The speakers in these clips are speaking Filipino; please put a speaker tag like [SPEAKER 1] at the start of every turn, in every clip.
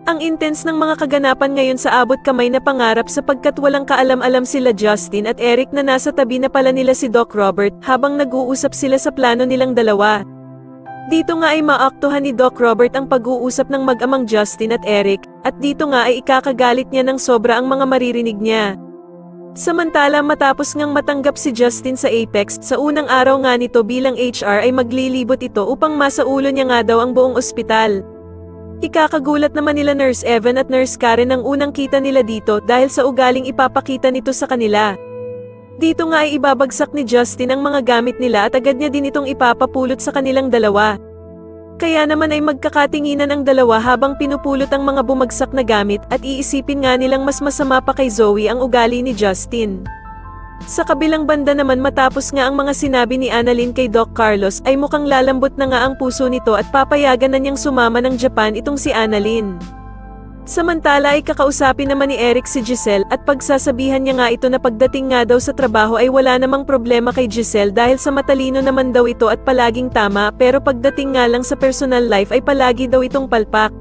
[SPEAKER 1] Ang intense ng mga kaganapan ngayon sa abot kamay na pangarap sapagkat walang kaalam-alam sila Justin at Eric na nasa tabi na pala nila si Doc Robert habang nag-uusap sila sa plano nilang dalawa. Dito nga ay maaktuhan ni Doc Robert ang pag-uusap ng mag-amang Justin at Eric, at dito nga ay ikakagalit niya ng sobra ang mga maririnig niya. Samantala matapos ngang matanggap si Justin sa Apex, sa unang araw nga nito bilang HR ay maglilibot ito upang masaulo niya nga daw ang buong ospital. Ikakagulat naman nila Nurse Evan at Nurse Karen ang unang kita nila dito dahil sa ugaling ipapakita nito sa kanila. Dito nga ay ibabagsak ni Justin ang mga gamit nila at agad niya din itong ipapapulot sa kanilang dalawa. Kaya naman ay magkakatinginan ang dalawa habang pinupulot ang mga bumagsak na gamit at iisipin nga nilang mas masama pa kay Zoe ang ugali ni Justin. Sa kabilang banda naman matapos nga ang mga sinabi ni Annalyn kay Doc Carlos ay mukhang lalambot na nga ang puso nito at papayagan na niyang sumama ng Japan itong si Annalyn. Samantala ay kakausapin naman ni Eric si Giselle at pagsasabihan niya nga ito na pagdating nga daw sa trabaho ay wala namang problema kay Giselle dahil sa matalino naman daw ito at palaging tama pero pagdating nga lang sa personal life ay palagi daw itong palpak.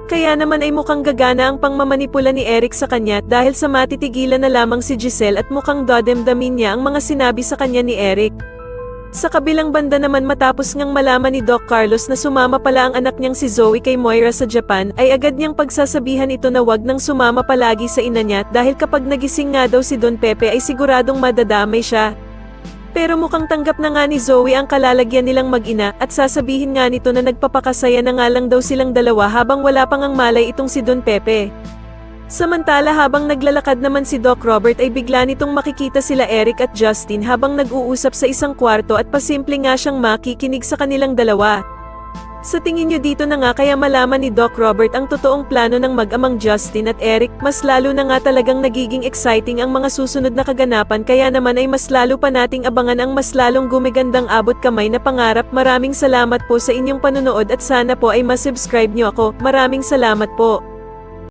[SPEAKER 1] Kaya naman ay mukhang gagana ang pangmamanipula ni Eric sa kanya dahil sa matitigilan na lamang si Giselle at mukhang dadamdamin niya ang mga sinabi sa kanya ni Eric. Sa kabilang banda naman matapos ngang malaman ni Doc Carlos na sumama pala ang anak niyang si Zoe kay Moira sa Japan ay agad niyang pagsasabihan ito na wag nang sumama palagi sa ina niya dahil kapag nagising nga daw si Don Pepe ay siguradong madadamay siya. Pero mukhang tanggap na nga ni Zoe ang kalalagyan nilang mag-ina at sasabihin nga nito na nagpapakasaya na nga lang daw silang dalawa habang wala pang ang malay itong si Don Pepe. Samantala habang naglalakad naman si Doc Robert ay bigla nitong makikita sila Eric at Justin habang nag-uusap sa isang kwarto at pasimple nga siyang makikinig sa kanilang dalawa. Sa tingin niyo dito na nga kaya malaman ni Doc Robert ang totoong plano ng mag-amang Justin at Eric, mas lalo na nga talagang nagiging exciting ang mga susunod na kaganapan kaya naman ay mas lalo pa nating abangan ang mas lalong gumigandang abot kamay na pangarap. Maraming salamat po sa inyong panonood at sana po ay masubscribe niyo ako. Maraming salamat po.